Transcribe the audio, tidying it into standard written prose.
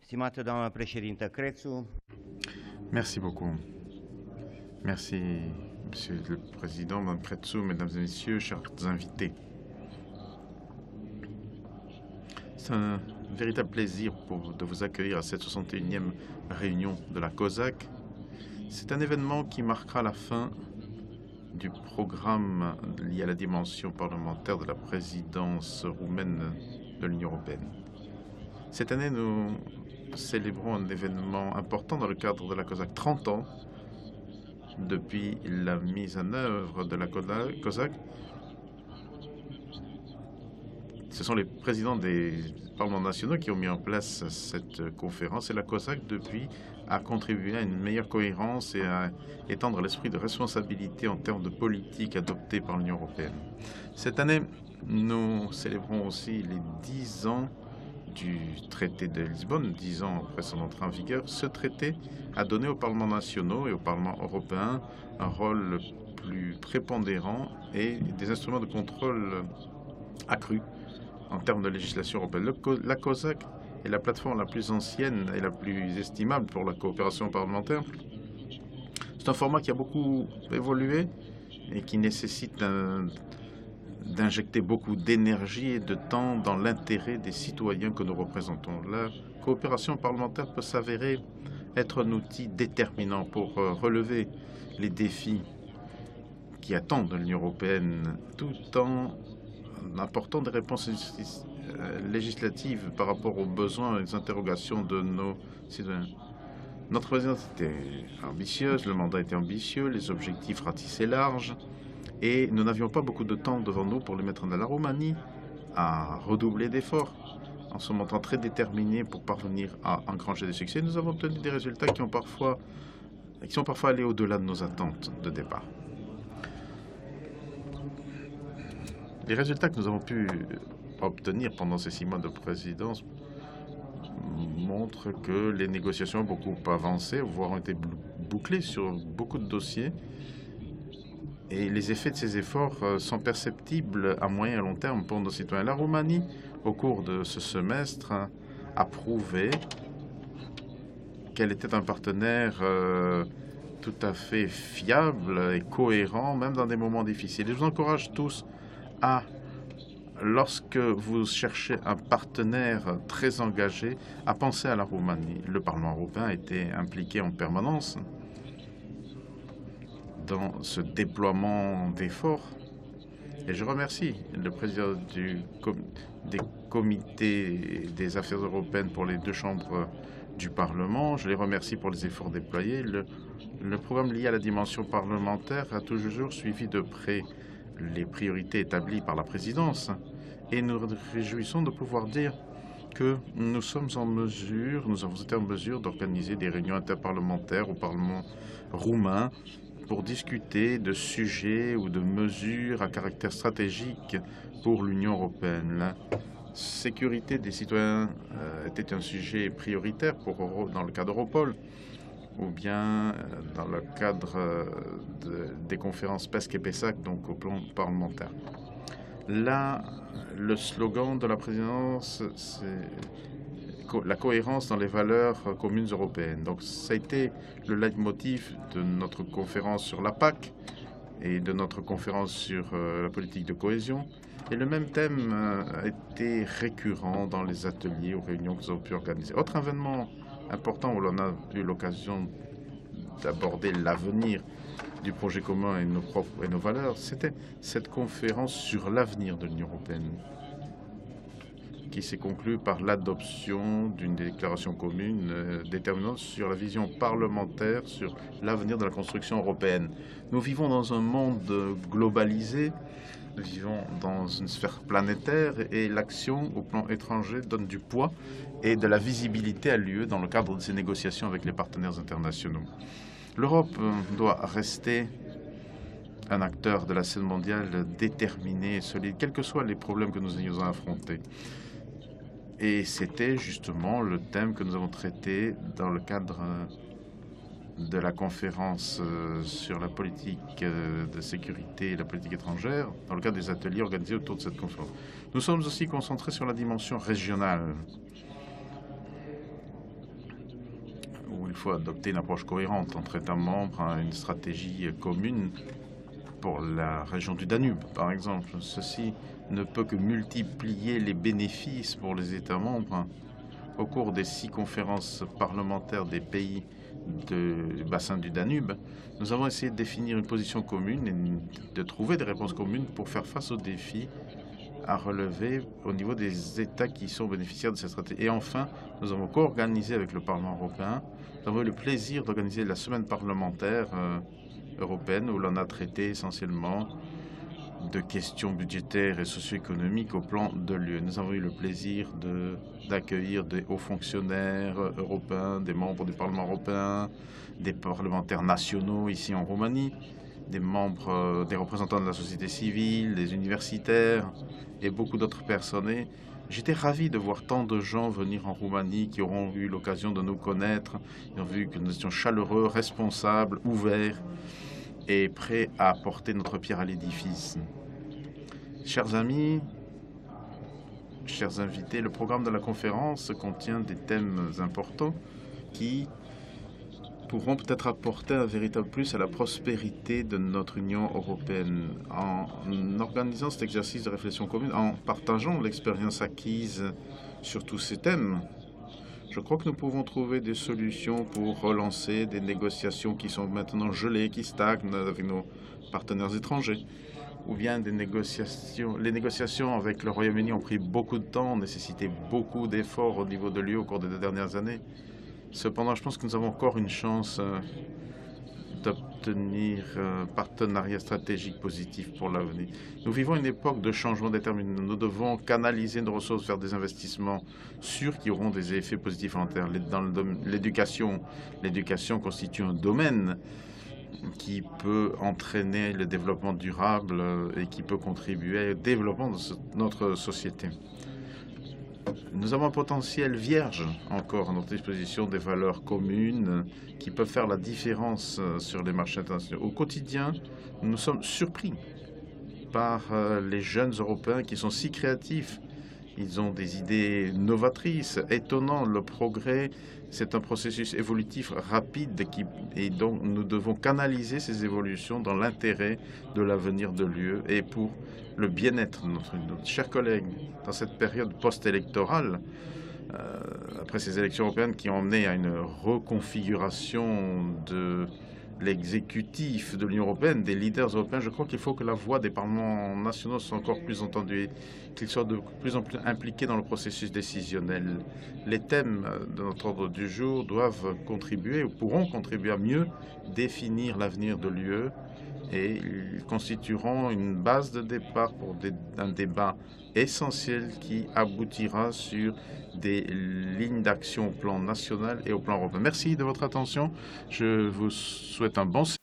Stimată doamnă președintă Crețu. Merci beaucoup. Merci, Monsieur le Président, Mme Crețu, Mesdames et Messieurs, chers invités. C'est un véritable plaisir de vous accueillir à cette 61e réunion de la COSAC. C'est un événement qui marquera la fin du programme lié à la dimension parlementaire de la présidence roumaine de l'Union européenne. Cette année, nous célébrons un événement important dans le cadre de la COSAC. 30 ans depuis la mise en œuvre de la COSAC. Ce sont les présidents des parlements nationaux qui ont mis en place cette conférence et la COSAC, depuis, a contribué à une meilleure cohérence et à étendre l'esprit de responsabilité en termes de politique adoptée par l'Union européenne. Cette année, nous célébrons aussi les 10 ans du traité de Lisbonne, 10 ans après son entrée en vigueur. Ce traité a donné aux parlements nationaux et au Parlement européen un rôle plus prépondérant et des instruments de contrôle accrus en termes de législation européenne. La COSAC est la plateforme la plus ancienne et la plus estimable pour la coopération parlementaire. C'est un format qui a beaucoup évolué et qui nécessite d'injecter beaucoup d'énergie et de temps dans l'intérêt des citoyens que nous représentons. La coopération parlementaire peut s'avérer être un outil déterminant pour relever les défis qui attendent l'Union européenne, tout en apportant des réponses législatives par rapport aux besoins et aux interrogations de nos citoyens. Notre présidence était ambitieuse, le mandat était ambitieux, les objectifs ratissaient large, et nous n'avions pas beaucoup de temps devant nous pour les mettre en œuvre. La Roumanie a redoublé d'efforts en se montrant très déterminée pour parvenir à engranger des succès. Nous avons obtenu des résultats qui sont parfois allés au-delà de nos attentes de départ. Les résultats que nous avons pu obtenir pendant ces 6 mois de présidence montrent que les négociations ont beaucoup avancé, voire ont été bouclées sur beaucoup de dossiers. Et les effets de ces efforts sont perceptibles à moyen et long terme pour nos citoyens. La Roumanie, au cours de ce semestre, a prouvé qu'elle était un partenaire tout à fait fiable et cohérent, même dans des moments difficiles. Je vous encourage tous lorsque vous cherchez un partenaire très engagé, à penser à la Roumanie. Le Parlement européen a été impliqué en permanence dans ce déploiement d'efforts. Et je remercie le président des comités des affaires européennes pour les 2 chambres du Parlement. Je les remercie pour les efforts déployés. Le programme lié à la dimension parlementaire a toujours suivi de près les priorités établies par la présidence. Et nous nous réjouissons de pouvoir dire que nous avons été en mesure d'organiser des réunions interparlementaires au Parlement roumain pour discuter de sujets ou de mesures à caractère stratégique pour l'Union européenne. La sécurité des citoyens était un sujet prioritaire dans le cadre Europol, ou bien dans le cadre des conférences PESC et PESAC, donc au plan parlementaire. Là, le slogan de la présidence, c'est la cohérence dans les valeurs communes européennes. Donc ça a été le leitmotiv de notre conférence sur la PAC et de notre conférence sur la politique de cohésion. Et le même thème a été récurrent dans les ateliers ou réunions que nous avons pu organiser. Autre événement important où l'on a eu l'occasion d'aborder l'avenir du projet commun et nos valeurs, c'était cette conférence sur l'avenir de l'Union européenne, qui s'est conclue par l'adoption d'une déclaration commune déterminante sur la vision parlementaire sur l'avenir de la construction européenne. Nous vivons dans un monde globalisé, nous vivons dans une sphère planétaire et l'action au plan étranger donne du poids et de la visibilité à l'UE dans le cadre de ces négociations avec les partenaires internationaux. L'Europe doit rester un acteur de la scène mondiale déterminé et solide, quels que soient les problèmes que nous ayons à affronter. Et c'était justement le thème que nous avons traité dans le cadre de la conférence sur la politique de sécurité et la politique étrangère, dans le cadre des ateliers organisés autour de cette conférence. Nous sommes aussi concentrés sur la dimension régionale. il faut adopter une approche cohérente entre États membres, une stratégie commune pour la région du Danube, par exemple. Ceci ne peut que multiplier les bénéfices pour les États membres. Au cours des 6 conférences parlementaires des pays du bassin du Danube, nous avons essayé de définir une position commune et de trouver des réponses communes pour faire face aux défis à relever au niveau des États qui sont bénéficiaires de cette stratégie. Et enfin, nous avons co-organisé avec le Parlement européen, nous avons eu le plaisir d'organiser la semaine parlementaire européenne où l'on a traité essentiellement de questions budgétaires et socio-économiques au plan de l'UE. Nous avons eu le plaisir d'accueillir des hauts fonctionnaires européens, des membres du Parlement européen, des parlementaires nationaux ici en Roumanie, des membres, des représentants de la société civile, des universitaires et beaucoup d'autres personnes. Et j'étais ravi de voir tant de gens venir en Roumanie qui auront eu l'occasion de nous connaître. Ils ont vu que nous étions chaleureux, responsables, ouverts et prêts à apporter notre pierre à l'édifice. Chers amis, chers invités, le programme de la conférence contient des thèmes importants qui pourront peut-être apporter un véritable plus à la prospérité de notre Union européenne. En organisant cet exercice de réflexion commune, en partageant l'expérience acquise sur tous ces thèmes, je crois que nous pouvons trouver des solutions pour relancer des négociations qui sont maintenant gelées, qui stagnent avec nos partenaires étrangers. Ou bien des négociations. Les négociations avec le Royaume-Uni ont pris beaucoup de temps, ont nécessité beaucoup d'efforts au niveau de l'UE au cours des 2 dernières années. Cependant, je pense que nous avons encore une chance d'obtenir un partenariat stratégique positif pour l'avenir. Nous vivons une époque de changement déterminé. Nous devons canaliser nos ressources vers des investissements sûrs qui auront des effets positifs à long terme. Dans l'éducation constitue un domaine qui peut entraîner le développement durable et qui peut contribuer au développement de notre société. Nous avons un potentiel vierge encore à notre disposition, des valeurs communes qui peuvent faire la différence sur les marchés internationaux. Au quotidien, nous sommes surpris par les jeunes Européens qui sont si créatifs. Ils ont des idées novatrices, étonnantes. Le progrès, c'est un processus évolutif rapide et donc nous devons canaliser ces évolutions dans l'intérêt de l'avenir de l'UE et pour le bien-être de notre Union. Chers collègues, dans cette période post-électorale, après ces élections européennes qui ont mené à une reconfiguration de l'exécutif de l'Union européenne, des leaders européens, je crois qu'il faut que la voix des parlements nationaux soit encore plus entendue, qu'ils soient de plus en plus impliqués dans le processus décisionnel. Les thèmes de notre ordre du jour doivent contribuer ou pourront contribuer à mieux définir l'avenir de l'UE et ils constitueront une base de départ pour un débat essentiel qui aboutira sur des lignes d'action au plan national et au plan européen. Merci de votre attention. Je vous souhaite un bon séjour.